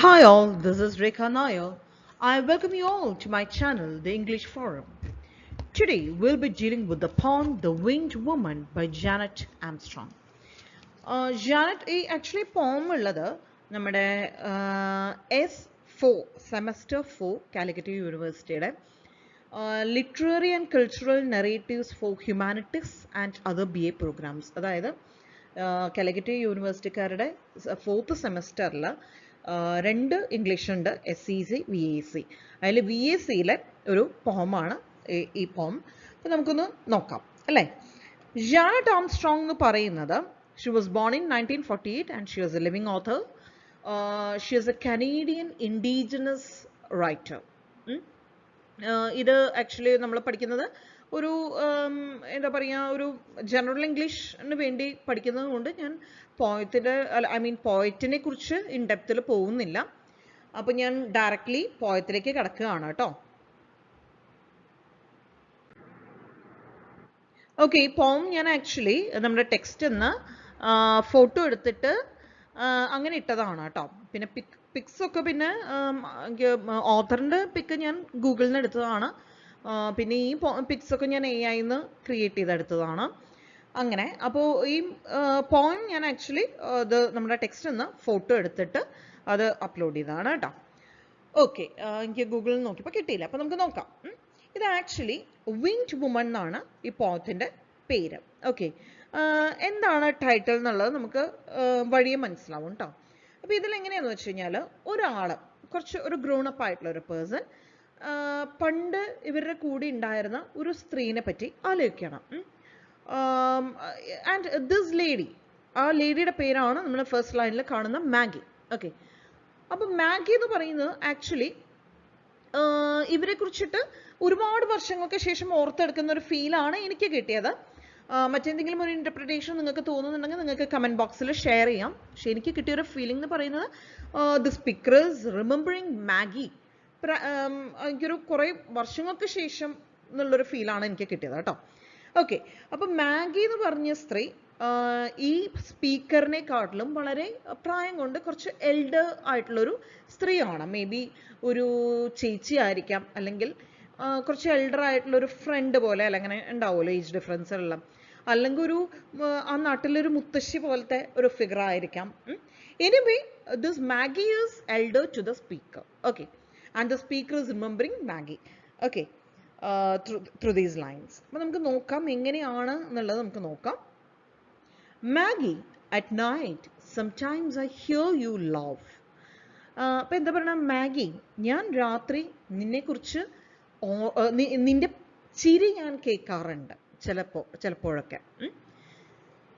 Hi all, this is Rekha Nair. I welcome you all to my channel, The English Forum. Today we'll be dealing with the poem The Winged Woman by Janet Armstrong. Janet actually poem ഉള്ളത് നമ്മുടെ S4 semester 4 Calicut യൂണിവേഴ്സിറ്റിയുടെ literary and cultural narratives for humanities and other BA programmes, അതായത് Calicut യൂണിവേഴ്സിറ്റിക്കാരുടെ 4th സെമസ്റ്ററിൽ രണ്ട് English ഉണ്ട്, SEC VAC. അതിൽ VACയിലെ ഒരു പോമാണ് ഈ പോം. അപ്പോൾ നമുക്കൊന്ന് നോക്കാം അല്ലേ. ജാനറ്റ് ആംസ്ട്രോങ് എന്ന് പറയുന്നത്, she was born in 1948 and she was a living author. She is a Canadian indigenous writer. ഇത് ആക്ച്വലി നമ്മൾ പഠിക്കുന്നത് ഒരു എന്താ പറയുക, ഒരു ജനറൽ ഇംഗ്ലീഷിന് വേണ്ടി പഠിക്കുന്നത് കൊണ്ട് ഞാൻ പോയറ്റിനെ കുറിച്ച് ഇൻ ഡെപ്തിൽ പോകുന്നില്ല. അപ്പോൾ ഞാൻ ഡയറക്റ്റ്ലി പോയത്തിലേക്ക് കിടക്കുകയാണ് കേട്ടോ. ഓക്കെ, ഈ പോം ഞാൻ ആക്ച്വലി നമ്മുടെ ടെക്സ്റ്റ് നിന്ന് ഫോട്ടോ എടുത്തിട്ട് അങ്ങനെ ഇട്ടതാണ് കേട്ടോ. പിന്നെ പിക്സ് ഒക്കെ, പിന്നെ ഓഥറിൻ്റെ പിക്ക് ഞാൻ ഗൂഗിളിൽ നിന്ന് എടുത്തതാണ്. പിന്നെ ഈ പിക്സ് ഒക്കെ ഞാൻ AI-ന്ന് ക്രിയേറ്റ് ചെയ്തെടുത്തതാണ്. അങ്ങനെ അപ്പോൾ ഈ പോയം ഞാൻ ആക്ച്വലി ഇത് നമ്മുടെ ടെക്സ്റ്റ് നിന്ന് ഫോട്ടോ എടുത്തിട്ട് അത് അപ്ലോഡ് ചെയ്തതാണ് കേട്ടോ. ഓക്കെ, എനിക്ക് ഗൂഗിളിൽ നോക്കിയപ്പോൾ കിട്ടിയില്ല, അപ്പോൾ നമുക്ക് നോക്കാം. ഇത് ആക്ച്വലി വിങ്ഡ് വുമൺ എന്നാണ് ഈ പോയത്തിൻ്റെ പേര്. ഓക്കെ, എന്താണ് ടൈറ്റിൽ എന്നുള്ളത് നമുക്ക് വഴിയെ മനസ്സിലാവും കേട്ടോ. അപ്പോൾ ഇതിലെങ്ങനെയാണെന്ന് വെച്ച് കഴിഞ്ഞാൽ, കുറച്ച് ഒരു ഗ്രോൺ അപ്പ് ആയിട്ടുള്ള ഒരു പേഴ്സൺ പണ്ട് ഇവരുടെ കൂടെ ഉണ്ടായിരുന്ന ഒരു സ്ത്രീനെ പറ്റി ആലോചിക്കണം. ആൻഡ് ദിസ് ലേഡി, ആ ലേഡിയുടെ പേരാണ് നമ്മൾ ഫസ്റ്റ് ലൈനിൽ കാണുന്ന മാഗി. ഓക്കെ, അപ്പം മാഗി എന്ന് പറയുന്നത് ആക്ച്വലി ഇവരെ കുറിച്ചിട്ട് ഒരുപാട് വർഷങ്ങൾക്ക് ശേഷം ഓർത്തെടുക്കുന്ന ഒരു ഫീലാണ് എനിക്ക് കിട്ടിയത്. മറ്റെന്തെങ്കിലും ഒരു ഇൻ്റർപ്രിട്ടേഷൻ നിങ്ങൾക്ക് തോന്നുന്നുണ്ടെങ്കിൽ നിങ്ങൾക്ക് കമൻറ്റ് ബോക്സിൽ ഷെയർ ചെയ്യാം. പക്ഷെ എനിക്ക് കിട്ടിയൊരു ഫീലിംഗ് എന്ന് പറയുന്നത്, the speaker is remembering Maggi. എനിക്കൊരു കുറേ വർഷങ്ങൾക്ക് ശേഷം എന്നുള്ളൊരു ഫീലാണ് എനിക്ക് കിട്ടിയത് കേട്ടോ. ഓക്കെ, അപ്പം മാഗി എന്ന് പറഞ്ഞ സ്ത്രീ ഈ സ്പീക്കറിനെക്കാട്ടിലും വളരെ പ്രായം കൊണ്ട് കുറച്ച് എൽഡർ ആയിട്ടുള്ളൊരു സ്ത്രീയാണ്. മേ ബി ഒരു ചേച്ചി ആയിരിക്കാം, അല്ലെങ്കിൽ കുറച്ച് എൽഡർ ആയിട്ടുള്ളൊരു ഫ്രണ്ട് പോലെ, അല്ലെങ്കിൽ ഉണ്ടാവുമല്ലോ ഏജ് ഡിഫറൻസ് ഉള്ള, അല്ലെങ്കിൽ ഒരു ആ നാട്ടിലൊരു മുത്തശ്ശി പോലത്തെ ഒരു ഫിഗർ ആയിരിക്കാം. Anyway, this Maggie is elder to the speaker. Okay, and the speaker is remembering Maggie. Okay, through these lines. അപ്പോൾ നമുക്ക് നോക്കാം എങ്ങനെയാണ് എന്നുള്ളത് നമുക്ക് നോക്കാം. Maggie, at night sometimes I hear you laugh. അപ്പോൾ എന്താ പറയുക, മാഗി, ഞാൻ രാത്രി നിന്നെക്കുറിച്ച് നിന്റെ ചിരി ഞാൻ കേൾക്കാറുണ്ട് ചിലപ്പോഴൊക്കെ.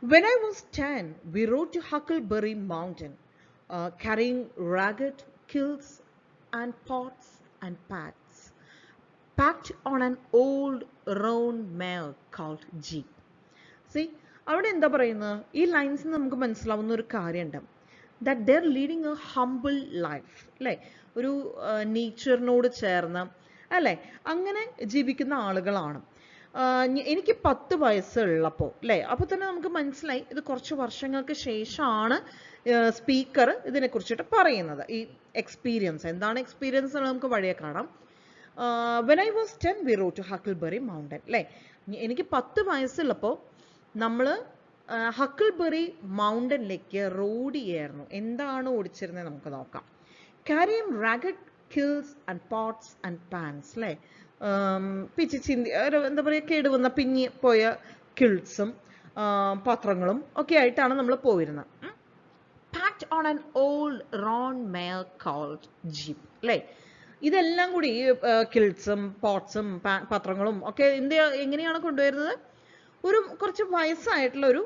When I was 10, we rode to Huckleberry Mountain, carrying ragged quilts and pots and pans, packed on an old round mare called Jeep. See, അവിടെ എന്താ പറയുന്നത്, ഈ ലൈൻസ് നമുക്ക് മനസ്സിലാവുന്ന ഒരു കാര്യമുണ്ട്, that they're leading a humble life, അല്ലേ, ഒരു നേച്ചറിനോട് ചേർന്ന്, അല്ലേ, അങ്ങനെ ജീവിക്കുന്ന ആളുകളാണ്. എനിക്ക് 10 വയസ്സുള്ളപ്പോൾ, അല്ലേ, അപ്പോൾ തന്നെ നമുക്ക് മനസ്സിലായി ഇത് കുറച്ച് വർഷങ്ങൾക്ക് ശേഷമാണ് സ്പീക്കർ ഇതിനെക്കുറിച്ചിട്ട് പറയുന്നത്. ഈ എക്സ്പീരിയൻസ്, എന്താണ് എക്സ്പീരിയൻസ് എന്നുള്ളത് നമുക്ക് വഴിയെ കാണാം. when I was 10 we rode to Huckleberry Mountain, അല്ലേ, എനിക്ക് 10 വയസ്സുള്ളപ്പോൾ നമ്മൾ ഹക്കിൾബെറി മൗണ്ടനിലേക്ക് റോഡ് ചെയ്യായിരുന്നു. എന്താണ് ഓടിച്ചിരുന്നത് നമുക്ക് നോക്കാം. carrying ragged quilts and pots and pans, അല്ലേ, പിച്ചിച്ചിന്തി, എന്താ പറയുക, കേടുവന്ന പിഞ്ഞി പോയ കിൾസും പാത്രങ്ങളും ഒക്കെ ആയിട്ടാണ് നമ്മൾ പോയിരുന്നത്. packed on an old round mare called Jeep, അല്ലേ, ഇതെല്ലാം കൂടി ഈ കിൾസും പോട്ട്സും പാത്രങ്ങളും ഒക്കെ എങ്ങനെയാണ് കൊണ്ടുവരുന്നത്, ഒരു കുറച്ച് വയസ്സായിട്ടുള്ള ഒരു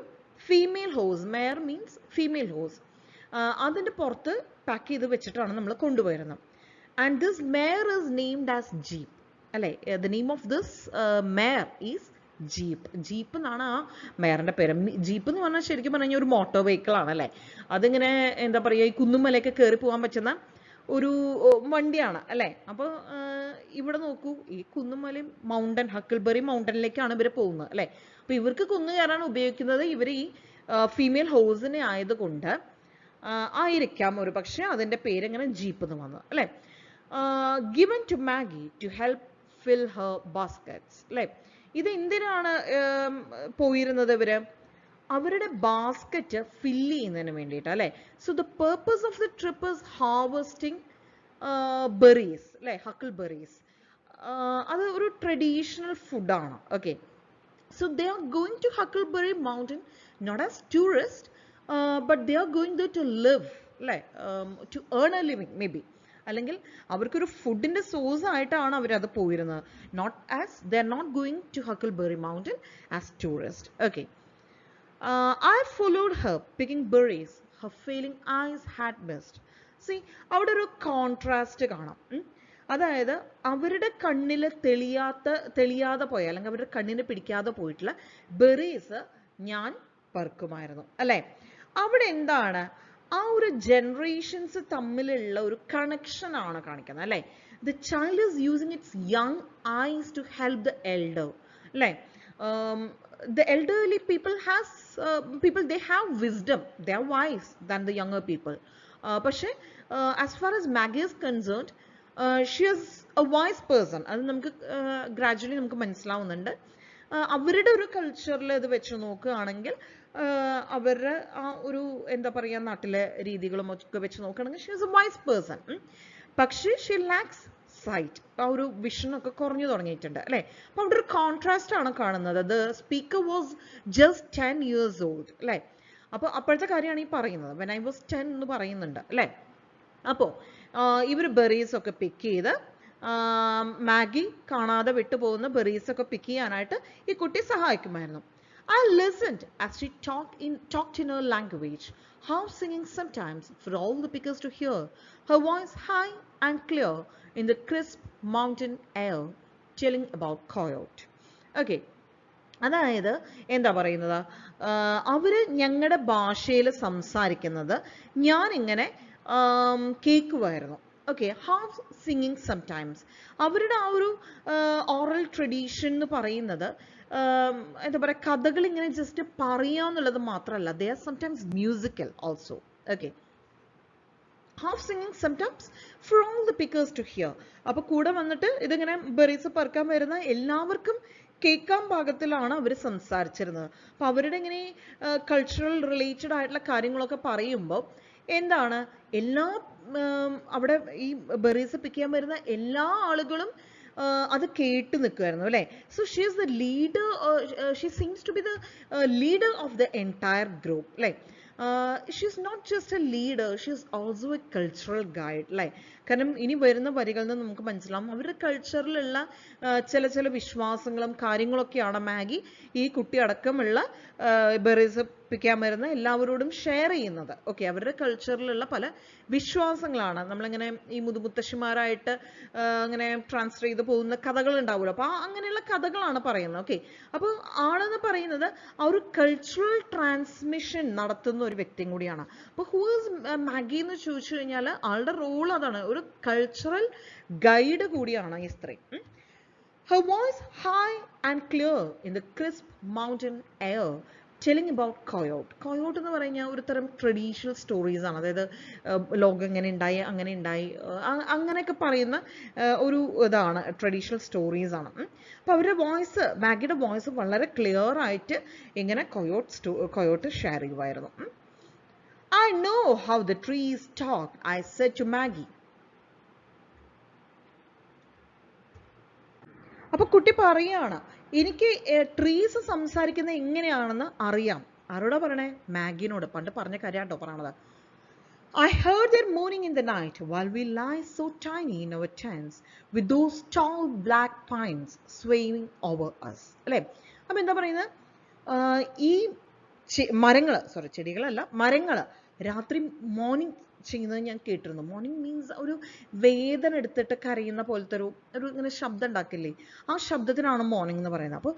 female horse, mare means female horse, അതിൻ്റെ പുറത്ത് പാക്ക് ചെയ്ത് വെച്ചിട്ടാണ് നമ്മൾ കൊണ്ടുവരുന്നത്. And this mare is named as Jeep, അല്ലേ, the name of this mare is Jeep. Jeep എന്നാണ് ആ മെയറിൻ്റെ പേര്. ജീപ്പ് എന്ന് പറഞ്ഞാൽ ശരിക്കും പറഞ്ഞാൽ ഒരു മോട്ടോർ വെഹിക്കിൾ ആണ്, അല്ലേ. അതിങ്ങനെ എന്താ പറയുക, ഈ കുന്നുമലയൊക്കെ കയറി പോകാൻ പറ്റുന്ന ഒരു വണ്ടിയാണ്, അല്ലേ. അപ്പോൾ ഇവിടെ നോക്കൂ, ഈ കുന്നുമലയും മൗണ്ടൻ, ഹക്കിൾബെറി മൗണ്ടനിലേക്കാണ് ഇവർ പോകുന്നത്, അല്ലേ. അപ്പോൾ ഇവർക്ക് കുന്നു കയറാൻ ഉപയോഗിക്കുന്നത് ഇവർ ഈ ഫീമെയിൽ ഹോസിനെ ആയതുകൊണ്ട് ആയിരിക്കാം ഒരു പക്ഷേ അതിൻ്റെ പേര് ഇങ്ങനെ ജീപ്പ് എന്ന് വന്നത് അല്ലേ. Given to Maggie to help fill her baskets അല്ലേ. ഇത് എന്തിനാണ് പോയിരുന്നത് ഇവര്? അവരുടെ ബാസ്ക്കറ്റ് ഫില്ല് ചെയ്യുന്നതിന് വേണ്ടിയിട്ട് അല്ലേ. So the purpose of the trip is harvesting berries അല്ലേ, ഹക്കിൾ ബെറീസ്. അത് ഒരു ട്രഡീഷണൽ ഫുഡാണ്. Okay, so they are going to Huckleberry Mountain not as tourists, but they are going there to live, like to earn a living maybe. അല്ലെങ്കിൽ അവർക്കൊരു ഫുഡിൻ്റെ source ആയിട്ടാണ് അവരത് പോയിരുന്നത്. Not as they are not going to Huckleberry Mountain as tourist. Okay, I followed her picking berries. Her failing eyes had missed. See, അവിടെ ഒരു contrast കാണാം. അതായത് അവരുടെ കണ്ണിൽ തെളിയാതെ പോയ അല്ലെങ്കിൽ അവരുടെ കണ്ണിന് പിടിക്കാതെ പോയിട്ടുള്ള ബെറീസ് ഞാൻ പെറുക്കുമായിരുന്നു അല്ലേ. അവിടെ എന്താണ് ആ ഒരു ജനറേഷൻസ് തമ്മിലുള്ള ഒരു കണക്ഷൻ ആണ് കാണിക്കുന്നത് അല്ലേ. The child is using its young eyes to help the elder അല്ലേ. The elderly people they have wisdom, they are wise than the younger people. പക്ഷേ as far as Maggie is concerned, she is a wise person. അത് നമുക്ക് gradually നമുക്ക് മനസ്സിലാവുന്നുണ്ട്. അവരുടെ ഒരു കൾച്ചറിൽ ഇത് വെച്ച് നോക്കുകയാണെങ്കിൽ അവരുടെ ആ ഒരു എന്താ പറയുക നാട്ടിലെ രീതികളും ഒക്കെ വെച്ച് നോക്കുകയാണെങ്കിൽ she is a wise person. പക്ഷേ ഷീ ലാക്സ് സൈറ്റ്, ആ ഒരു വിഷനൊക്കെ കുറഞ്ഞു തുടങ്ങിയിട്ടുണ്ട് അല്ലേ. അപ്പം അവിടെ ഒരു കോൺട്രാസ്റ്റ് ആണ് കാണുന്നത്. The speaker was just 10 years old അല്ലേ. അപ്പോൾ അപ്പോഴത്തെ കാര്യമാണ് ഈ പറയുന്നത്. വെൻ ഐ വാസ് 10 എന്ന് പറയുന്നുണ്ട് അല്ലേ. അപ്പോൾ ഇവർ ബെറീസ് ഒക്കെ പിക്ക് ചെയ്ത് മാഗി കാണാതെ വിട്ടുപോകുന്ന ബെറീസ് ഒക്കെ പിക്ക് ചെയ്യാനായിട്ട് ഈ കുട്ടി സഹായിക്കുമായിരുന്നു. I listened as she talked in her language, half singing sometimes for all the pickers to hear, her voice high and clear in the crisp mountain air, telling about coyote. Okay, അതായത് എന്താ പറയുന്നത്, അവർ ഞങ്ങളുടെ ഭാഷയിൽ സംസാരിക്കുന്നത് ഞാനിങ്ങനെ കേൾക്കുമായിരുന്നു. Okay, half singing sometimes. അവരുടെ ആ ഒരു ഓറൽ ട്രഡീഷൻ എന്ന് പറയുന്നത് എന്താ പറയുക, കഥകൾ ഇങ്ങനെ ജസ്റ്റ് പറയാന്നുള്ളത് മാത്രമല്ല, they are sometimes musical also. Okay, half singing sometimes for all the pickers to hear. അപ്പോൾ കൂടെ വന്നിട്ട് ഇതിങ്ങനെ ബെറീസ് പറക്കാൻ വരുന്ന എല്ലാവർക്കും കേൾക്കാൻ പാകത്തിലാണ് അവർ സംസാരിച്ചിരുന്നത്. അപ്പോൾ അവരുടെ ഇങ്ങനെ കൾച്ചറൽ റിലേറ്റഡ് ആയിട്ടുള്ള കാര്യങ്ങളൊക്കെ പറയുമ്പോൾ എന്താണ് എല്ലാ അവിടെ ഈ ബെറീസ് പിക്ക് ചെയ്യാൻ വരുന്ന എല്ലാ ആളുകളും അത് കേട്ട് നിൽക്കുമായിരുന്നു അല്ലേ. So she is the leader, she seems to be the leader of the entire group അല്ലേ. She's not just a leader, she's also a cultural guide അല്ലേ. കാരണം ഇനി വരുന്ന വരികളിൽ നിന്ന് നമുക്ക് മനസ്സിലാവും അവരുടെ കൾച്ചറിലുള്ള ചില വിശ്വാസങ്ങളും കാര്യങ്ങളൊക്കെയാണ് മാഗി ഈ കുട്ടി അടക്കമുള്ള ബെറീസ് പിക്കാൻ വരുന്ന എല്ലാവരോടും ഷെയർ ചെയ്യുന്നത്. ഓക്കെ, അവരുടെ കൾച്ചറിലുള്ള പല വിശ്വാസങ്ങളാണ്. നമ്മളിങ്ങനെ ഈ മുതുമുത്തശ്ശിമാരായിട്ട് അങ്ങനെ ട്രാൻസ്ഫർ ചെയ്ത് പോകുന്ന കഥകൾ ഉണ്ടാവുമല്ലോ, അപ്പോൾ അങ്ങനെയുള്ള കഥകളാണ് പറയുന്നത്. ഓക്കെ, അപ്പോൾ ആളെന്ന് പറയുന്നത് ആ ഒരു കൾച്ചറൽ ട്രാൻസ്മിഷൻ നടത്തുന്ന ഒരു വ്യക്തിയും കൂടിയാണ്. അപ്പോൾ ഹൂ ഈസ് മാഗി എന്ന് ചോദിച്ചു കഴിഞ്ഞാൽ ആളുടെ റോൾ അതാണ്, ഒരു കൾച്ചറൽ ഗൈഡ് കൂടിയാണ് ഈ സ്ത്രീ. Her voice high and clear in the crisp mountain air, telling about coyote. Coyote എന്ന് പറഞ്ഞാൽ ഒരു തരം ട്രഡീഷണൽ സ്റ്റോറീസ് ആണ്. അതായത് ലോകം എങ്ങനെ ഉണ്ടായി, അങ്ങനെ ഉണ്ടായി, അങ്ങനെയൊക്കെ പറയുന്ന ഒരു ഇതാണ്, ട്രഡീഷണൽ സ്റ്റോറീസ് ആണ്. അപ്പോൾ അവരുടെ വോയിസ്, മാഗിയുടെ വോയിസ് വളരെ ക്ലിയർ ആയിട്ട് ഇങ്ങനെ കൊയോട്ട് ഷെയർ ചെയ്യുമായിരുന്നു. I know how the trees talk, I said to Maggie. അപ്പൊ കുട്ടി പറയാണ് എനിക്ക് ട്രീസ് സംസാരിക്കുന്ന എങ്ങനെയാണെന്ന് അറിയാം. ആരോടാ പറയണേ? മാഗിനോട്. പണ്ട് പറഞ്ഞ കാര്യാട്ടോ പറയണത്. I heard their moaning in the night while we lie so tiny in our tents with those tall black pines swaying over us. അല്ലേ? അപ്പൊ എന്താ പറയുന്നത്, ഈ ചെടികളല്ല, മരങ്ങള് രാത്രി മോർണിംഗ് ചെയ്യുന്നത് ഞാൻ കേട്ടിരുന്നു. മോർണിംഗ് മീൻസ് ഒരു വേദന എടുത്തിട്ട് കരയുന്ന പോലത്തെ ഒരു ഇങ്ങനെ ശബ്ദം ഉണ്ടാക്കില്ലേ, ആ ശബ്ദത്തിനാണ് മോർണിംഗ് എന്ന് പറയുന്നത്. അപ്പോൾ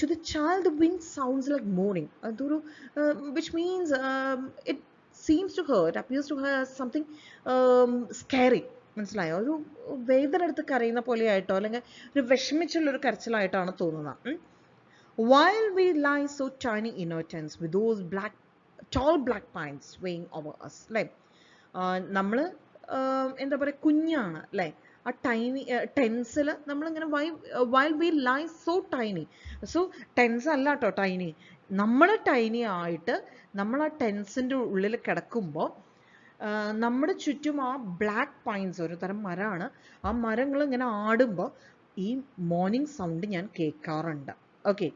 to the child the wind sounds like morning. അതൊരു which means it seems to her, it appears to her something scary. മനസ്സിലായോ? ഒരു വേദന എടുത്ത് കരയുന്ന പോലെയായിട്ടോ അല്ലെങ്കിൽ ഒരു വിഷമിച്ചുള്ളൊരു കരച്ചിലായിട്ടാണ് തോന്നുന്നത്. While we lie so tiny in our tents with those black tall black pines swaying over us. അല്ലേ, നമ്മൾ എന്താ പറയുക, കുഞ്ഞാണ് അല്ലേ, ആ ടൈനി ടെൻസിൽ നമ്മളിങ്ങനെ while we lie so tiny, so tense അല്ല കേട്ടോ ടൈനി, നമ്മൾ ടൈനി ആയിട്ട് നമ്മൾ ആ ടെൻസിൻ്റെ ഉള്ളിൽ കിടക്കുമ്പോൾ നമ്മുടെ ചുറ്റും ആ ബ്ലാക്ക് പൈൻസ്, ഒരു തരം മരമാണ്, ആ മരങ്ങൾ ഇങ്ങനെ ആടുമ്പോൾ ഈ മോർണിംഗ് സൗണ്ട് ഞാൻ കേൾക്കാറുണ്ട്. ഓക്കെ,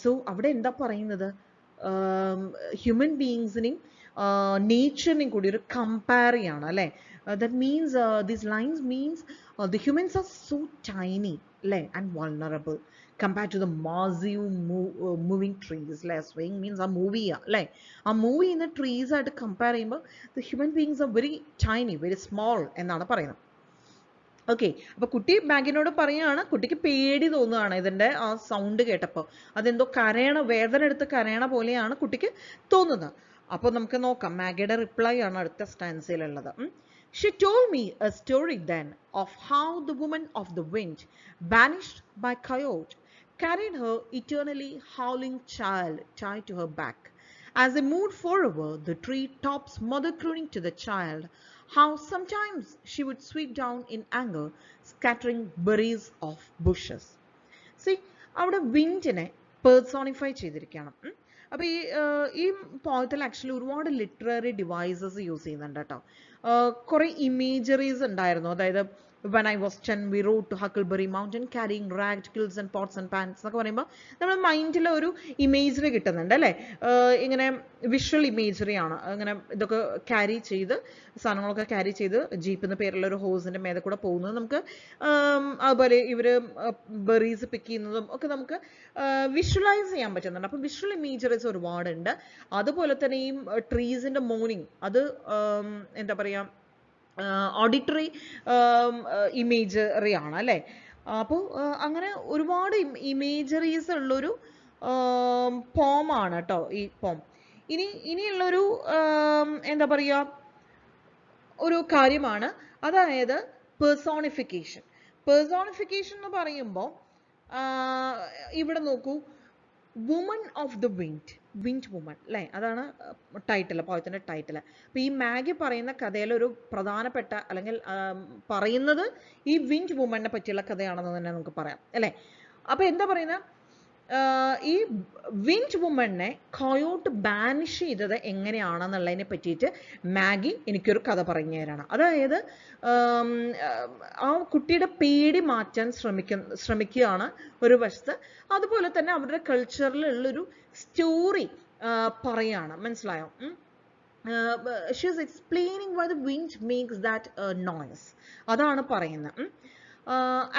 സോ അവിടെ എന്താ പറയുന്നത്, ഹ്യൂമൻ ബീയിങ്സിനെയും നേച്ചറിനെയും കൂടി ഒരു കമ്പയർ ചെയ്യാണ് അല്ലേ. That means these lines means the humans are so tiny and vulnerable compared to the massive moving trees. Swaying means a movie, a movie in the trees ആയിട്ട് compare ചെയ്യുമ്പോൾ the human beings are very tiny, very small എന്നാണ് പറയുന്നത്. Okay, അപ്പൊ കുട്ടി മാഗിനോട് പറയാണ്, കുട്ടിക്ക് പേടി തോന്നുകയാണ് ഇതിന്റെ ആ സൗണ്ട് കേട്ടപ്പോൾ, അതെന്തോ വേദന എടുത്ത് കരയണ പോലെയാണ് കുട്ടിക്ക് തോന്നുന്നത്. അപ്പോൾ നമുക്ക് നോക്കാം, മാഗിയുടെ റിപ്ലൈ ആണ് അടുത്ത സ്റ്റാൻസിലുള്ളത്. She told me a story then of how the woman of the wind, banished by coyote, carried her eternally howling child tied to her back. As they moved forever, the tree tops mother crooning to the child, how sometimes she would sweep down in anger, scattering berries of bushes. See, അവിടെ വിൻഡിനെ personify ചെയ്തിരിക്കണം. അപ്പോൾ ഈ പോയത്തിൽ actually ഒരുപാട് literary devices use ചെയ്യുന്നുണ്ട് കേട്ടോ. കുറേ imageries ഉണ്ടായിരുന്നു, അതായത് when I was 10 we rode to Huckleberry Mountain carrying ragged quilts and pots and pans എന്നൊക്കെ പറയുമ്പോൾ നമ്മുടെ മൈൻഡിൽ ഒരു ഇമേജറി കിട്ടുന്നുണ്ട് അല്ലേ. ഇങ്ങനെ വിഷ്വൽ ഇമേജറി ആണ്, അങ്ങനെ ഇതൊക്കെ ക്യാരി ചെയ്ത്, സാധനങ്ങളൊക്കെ ക്യാരി ചെയ്ത് ജീപ്പ് എന്ന പേരുള്ള ഒരു ഹോസിൻ്റെ മേലെ കൂടെ പോകുന്നത് നമുക്ക്, അതുപോലെ ഇവർ ബെറീസ് പിക്ക് ചെയ്യുന്നതും ഒക്കെ നമുക്ക് വിഷ്വലൈസ് ചെയ്യാൻ പറ്റുന്നുണ്ട്. അപ്പം വിഷ്വൽ ഇമേജറീസ് ഒരുപാടുണ്ട്. അതുപോലെ തന്നെ ഈ ട്രീസിൻ്റെ മോർണിംഗ്, അത് എന്താ പറയുക, ഓഡിറ്ററി ഇമേജറി ആണ് അല്ലേ. അപ്പോൾ അങ്ങനെ ഒരുപാട് ഇമേജറീസ് ഉള്ളൊരു പോമാണ് കേട്ടോ ഈ പോം. ഇനിയുള്ളൊരു എന്താ പറയുക, ഒരു കാര്യമാണ്, അതായത് പേഴ്സോണിഫിക്കേഷൻ. പേഴ്സോണിഫിക്കേഷൻ എന്ന് പറയുമ്പോൾ ഇവിടെ നോക്കൂ, woman of the wind, wind woman അല്ലേ, അതാണ് ടൈറ്റിൽ, പോയത്തിൻ്റെ ടൈറ്റിൽ. അപ്പോൾ ഈ മാഗി പറയുന്ന കഥയിലെ ഒരു പ്രധാനപ്പെട്ട, അല്ലെങ്കിൽ പറയുന്നത് ഈ വിൻഡ് വുമണിനെ പറ്റിയുള്ള കഥയാണെന്ന് തന്നെ നമുക്ക് പറയാം അല്ലേ. അപ്പോൾ എന്താ പറയുന്നത്, ഈ വിൻഡ് വുമണിനെ കോയോട്ട് ബാനിഷ് ചെയ്തത് എങ്ങനെയാണെന്നുള്ളതിനെ പറ്റിയിട്ട് മാഗി എനിക്കൊരു കഥ പറഞ്ഞു തരാണ്. അതായത് ആ കുട്ടിയുടെ പേടി മാറ്റാൻ ശ്രമിക്കുകയാണ് ഒരു വശത്ത്, അതുപോലെ തന്നെ അവരുടെ കൾച്ചറിലുള്ളൊരു സ്റ്റോറി പറയാണ്, മനസ്സിലായോ. She is explaining why the wind makes that noise, അതാണ് പറയുന്നത്.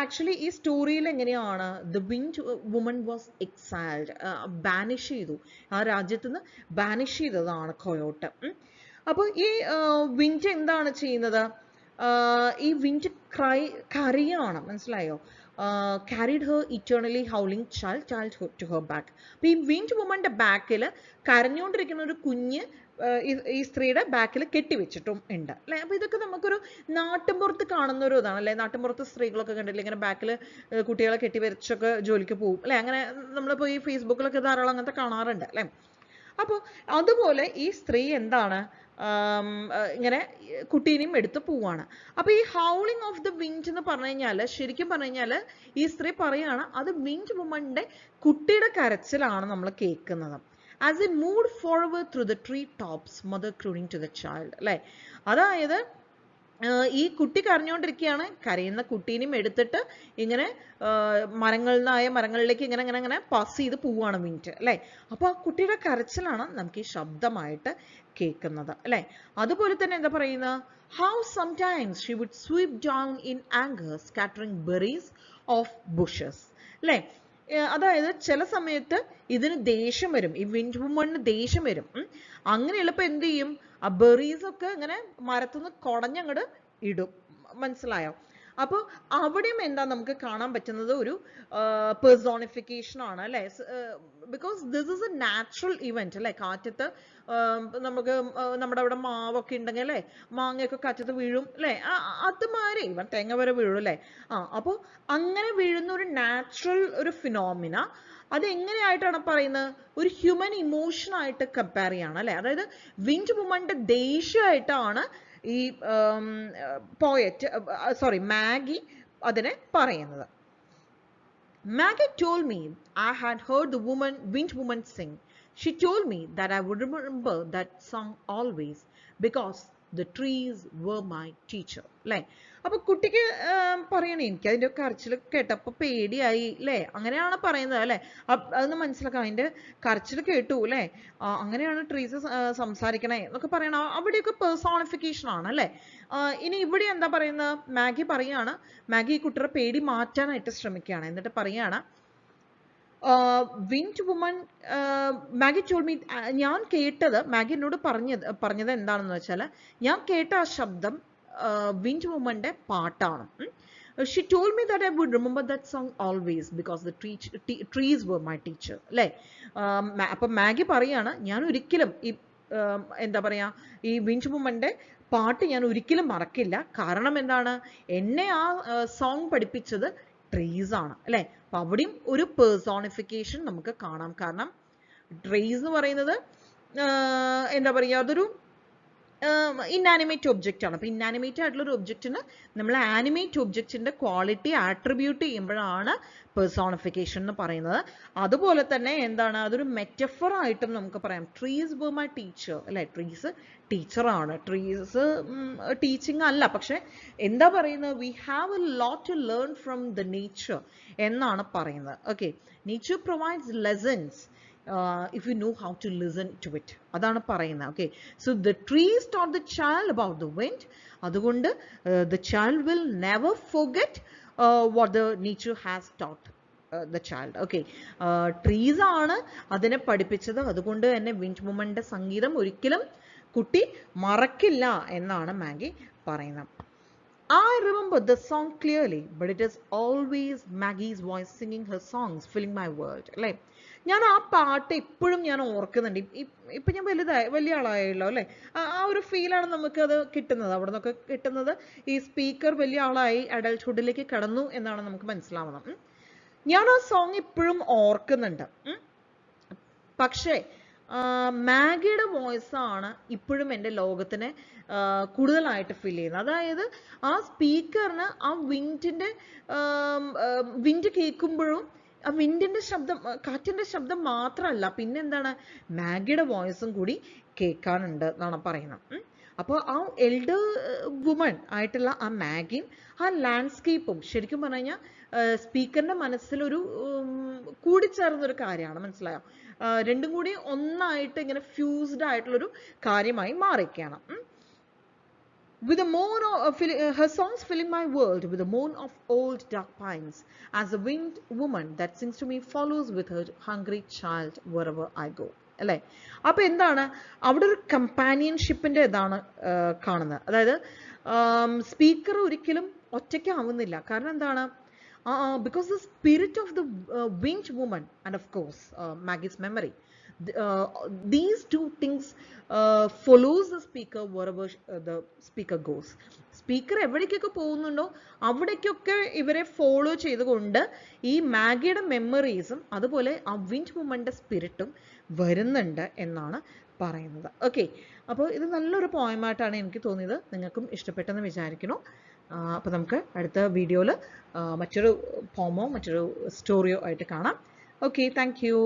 ആക്ച്വലി ഈ സ്റ്റോറിയിൽ എങ്ങനെയാണ്, the wind woman was exiled, banish ചെയ്തു, ആ രാജ്യത്ത് നിന്ന് ബാനിഷ് ചെയ്തതാണ് കോയോട്ട്. അപ്പോൾ ഈ വിൻഡ് എന്താണ് ചെയ്യുന്നത്, ഈ വിൻഡ് കരയാണ്, മനസ്സിലായോ. carried her eternally howling child to her back. അപ്പോൾ ഈ വിൻഡ് വുമന്റെ ബാക്കിൽ കരഞ്ഞുകൊണ്ടിരിക്കുന്ന ഒരു കുഞ്ഞ് ഈ സ്ത്രീയുടെ ബാക്കിൽ കെട്ടിവെച്ചിട്ടും ഉണ്ട് അല്ലേ. അപ്പോൾ ഇതൊക്കെ നമുക്കൊരു നാട്ടിൻപുറത്ത് കാണുന്ന ഒരു ഇതാണ് അല്ലേ. നാട്ടിൻപുറത്ത് സ്ത്രീകളൊക്കെ കണ്ടില്ലേ, ഇങ്ങനെ ബാക്കിൽ കുട്ടികളെ കെട്ടിവെച്ചൊക്കെ ജോലിക്ക് പോകും അല്ലേ. അങ്ങനെ നമ്മളിപ്പോൾ ഈ ഫേസ്ബുക്കിലൊക്കെ ധാരാളം അങ്ങനത്തെ കാണാറുണ്ട് അല്ലേ. അപ്പോൾ അതുപോലെ ഈ സ്ത്രീ എന്താണ്, ഇങ്ങനെ കുട്ടീനെയും എടുത്ത് പോവാണ്. അപ്പോൾ ഈ ഹൗളിംഗ് ഓഫ് ദ വിൻഡ് എന്ന് പറഞ്ഞു കഴിഞ്ഞാൽ, ശരിക്കും പറഞ്ഞു കഴിഞ്ഞാൽ ഈ സ്ത്രീ പറയാണ്, അത് വിൻഡ് വുമന്റെ കുട്ടിയുടെ കരച്ചിലാണ് നമ്മൾ കേൾക്കുന്നത്. As they moved forward through the tree tops, mother crooning to the child. അല്ലേ, അതായത് ഈ കുട്ടി കരഞ്ഞുകൊണ്ടിരിക്കുകയാണ്, കരയുന്ന കുട്ടീനെയും എടുത്തിട്ട് ഇങ്ങനെ മരങ്ങളിലേക്ക് ഇങ്ങനെ പാസ് ചെയ്ത് പോവുകയാണ് വിൻഡ് അല്ലേ. അപ്പോൾ ആ കുട്ടിയുടെ കരച്ചിലാണ് നമുക്ക് ഈ ശബ്ദമായിട്ട് കേൾക്കുന്നത് അല്ലേ. അതുപോലെ തന്നെ എന്താ പറയുന്നത്, how sometimes she would sweep down in anger, scattering berries of bushes. അല്ലേ, അതായത് ചില സമയത്ത് ഇതിന് ദേഷ്യം വരും, ഈ വിൻഡ് വുമണിന് ദേഷ്യം വരും. അങ്ങനെയുള്ളപ്പോൾ എന്ത് ചെയ്യും, ആ ബെറീസ് ഒക്കെ ഇങ്ങനെ മരത്തുനിന്ന് കുടഞ്ഞങ്ങോട്ട് ഇടും, മനസ്സിലായോ. അപ്പോൾ അവിടെയും എന്താ നമുക്ക് കാണാൻ പറ്റുന്നത് ഒരു പേഴ്സോണിഫിക്കേഷൻ ആണ് അല്ലേ. Because this is A natural event അല്ലേ. കാറ്റത്ത് നമുക്ക് നമ്മുടെ അവിടെ മാവൊക്കെ ഉണ്ടെങ്കിൽ അല്ലേ, മാങ്ങയൊക്കെ കാറ്റത്ത് വീഴും അല്ലേ, അതുമാതിരി ഇവൻ തേങ്ങ വരെ വീഴും അല്ലേ. അപ്പോൾ അങ്ങനെ വീഴുന്ന ഒരു നാച്ചുറൽ ഒരു ഫിനോമിന അതെങ്ങനെയായിട്ടാണ് പറയുന്നത്, ഒരു ഹ്യൂമൻ ഇമോഷൻ ആയിട്ട് കമ്പയർ ചെയ്യാണ് അല്ലെ. അതായത് വിൻഡ് വുമന്റെ ദേഷ്യമായിട്ടാണ് ഈ മാഗി അതിനെ പറയുന്നത്. Maggie told me I had heard the wind woman sing. She told me that I would remember that song always because the trees were my teacher. അല്ലേ. അപ്പൊ കുട്ടിക്ക് പറയണേ, എനിക്ക് അതിന്റെ കരച്ചിൽ കേട്ടപ്പോ പേടിയായി അല്ലേ, അങ്ങനെയാണ് പറയുന്നത് അല്ലെ. അതൊന്ന് മനസ്സിലാക്കാം, അതിന്റെ കരച്ചിൽ കേട്ടു അല്ലെ, അങ്ങനെയാണ് ട്രീസ് സംസാരിക്കണേ എന്നൊക്കെ പറയണം. അവിടെയൊക്കെ പേഴ്സോണിഫിക്കേഷൻ ആണ് അല്ലെ. ഇനി ഇവിടെ എന്താ പറയുന്നത്, മാഗി പറയാണ്, മാഗി ഈ കുട്ടിയുടെ പേടി മാറ്റാനായിട്ട് ശ്രമിക്കുകയാണ്. എന്നിട്ട് പറയാണ്, wind woman Maggi told me, ഞാൻ കേട്ടത്, മാഗി എന്നോട് പറഞ്ഞത് എന്താണെന്ന് വെച്ചാൽ, ഞാൻ കേട്ട ആ ശബ്ദം വിൻഡ് വുമന്റെ പാട്ടാണ്. She told me that I would remember that song always because the trees were my teacher. അല്ലേ. അപ്പൊ മാഗി പറയാണ്, ഞാൻ ഒരിക്കലും ഈ എന്താ പറയാ, ഈ വിൻഡ് വുമന്റെ പാട്ട് ഞാൻ ഒരിക്കലും മറക്കില്ല. കാരണം എന്താണ്, എന്നെ ആ സോങ് പഠിപ്പിച്ചത് ട്രീസ് ആണ് അല്ലെ. അപ്പൊ അവിടെയും ഒരു പേഴ്സോണിഫിക്കേഷൻ നമുക്ക് കാണാം. കാരണം ട്രീസ് എന്ന് പറയുന്നത് എന്താ പറയുക, അതൊരു ഇന്നാനിമേറ്റ് ഒബ്ജക്റ്റ് ആണ്. അപ്പൊ ഇന്നാനിമേറ്റ് ആയിട്ടുള്ള ഒരു ഒബ്ജക്റ്റിന് നമ്മൾ ആനിമേറ്റ് ഒബ്ജക്റ്റിന്റെ ക്വാളിറ്റി ആട്രിബ്യൂട്ട് ചെയ്യുമ്പോഴാണ് പേഴ്സോണിഫിക്കേഷൻ എന്ന് പറയുന്നത്. അതുപോലെ തന്നെ എന്താണ്, അതൊരു മെറ്റഫർ ആയിട്ടും നമുക്ക് പറയാം. ട്രീസ് were my teacher അല്ലെ. ട്രീസ് ടീച്ചറാണ്. ട്രീസ് ടീച്ചിങ് അല്ല, പക്ഷെ എന്താ പറയുന്നത്, we have a lot to learn from the nature എന്നാണ് പറയുന്നത്. Okay, nature provides lessons if you know how to listen to it. അതാണ് പറയുന്നത്. Okay, so the trees taught the child about the wind. അതുകൊണ്ട് the child will never forget what the nature has taught the child. Okay, trees ആണ് അതിനെ പഠിപ്പിച്ചത്. അതുകൊണ്ട് തന്നെ wind വുമന്റെ സംഗീതം ഒരിക്കലും കുട്ടി മറക്കില്ല എന്നാണ് മാഗി പറയുന്നത്. I remember the song clearly, but it is always Maggie's voice singing her songs filling my world. അല്ലേ. ഞാൻ ആ പാട്ട് ഇപ്പോഴും ഞാൻ ഓർക്കുന്നുണ്ട്. ഇപ്പൊ ഞാൻ വലിയ ആളായല്ലോ അല്ലെ. ആ ഒരു ഫീലാണ് നമുക്ക് അത് കിട്ടുന്നത്, അവിടെ നിന്നൊക്കെ കിട്ടുന്നത്. ഈ സ്പീക്കർ വലിയ ആളായി അഡൽട്ട്ഹുഡിലേക്ക് കടന്നു എന്നാണ് നമുക്ക് മനസ്സിലാവുന്നത്. ഞാൻ ആ സോങ് ഇപ്പോഴും ഓർക്കുന്നുണ്ട്. പക്ഷേ മാഗിയുടെ വോയിസ് ആണ് ഇപ്പോഴും എൻ്റെ ലോകത്തിനെ കൂടുതലായിട്ട് ഫീൽ ചെയ്യുന്നത്. അതായത് ആ സ്പീക്കറിന് ആ വിൻഡ് കേൾക്കുമ്പോഴും ആ വിൻഡിന്റെ ശബ്ദം, കാറ്റിന്റെ ശബ്ദം മാത്രമല്ല, പിന്നെന്താണ്, മാഗിയുടെ വോയിസും കൂടി കേൾക്കാനുണ്ട് എന്നാണ് പറയുന്നത്. അപ്പോൾ ആ എൽഡർ വുമൺ ആയിട്ടുള്ള ആ മാഗിയും ആ ലാൻഡ്സ്കേപ്പും ശരിക്കും പറഞ്ഞു കഴിഞ്ഞാൽ സ്പീക്കറിന്റെ മനസ്സിലൊരു കൂടിച്ചേർന്നൊരു കാര്യമാണ്. മനസ്സിലായോ? രണ്ടും കൂടി ഒന്നായിട്ട് ഇങ്ങനെ ഫ്യൂസ്ഡ് ആയിട്ടുള്ളൊരു കാര്യമായി മാറിയിരിക്കുകയാണ്. With the moan of her songs filling my world with the moan of old dark pines, as the wind woman that sings to me follows with her hungry child wherever I go. അല്ലേ. അപ്പൊ എന്താണ് അവിടെ ഒരു കമ്പാനിയൻഷിപ്പിന്റെ ഇതാണ് കാണുന്നത്. അതായത് speaker ഒരിക്കലും ഒറ്റയ്ക്കാവുന്നില്ല. കാരണം എന്താണ്, because the spirit of the wind woman and of course Maggie's memory, these two things follows the speaker wherever the speaker goes. Speaker എവിടേക്കൊക്കെ പോകുന്നുണ്ടോ അവിടേക്കൊക്കെ ഇവരെ ഫോളോ ചെയ്തുകൊണ്ട് ഈ മാഗിയുടെ മെമ്മറീസും അതുപോലെ ആ വിൻഡ് വുമന്റെ സ്പിരിറ്റും വരുന്നുണ്ട് എന്നാണ് പറയുന്നത്. ഓക്കെ, അപ്പോൾ ഇത് നല്ലൊരു പോയമായിട്ടാണ് എനിക്ക് തോന്നിയത്. നിങ്ങൾക്കും ഇഷ്ടപ്പെട്ടെന്ന് വിചാരിക്കുന്നു. അപ്പോൾ നമുക്ക് അടുത്ത വീഡിയോയിൽ മറ്റൊരു പോമോ മറ്റൊരു സ്റ്റോറിയോ ആയിട്ട് കാണാം. Okay, thank you.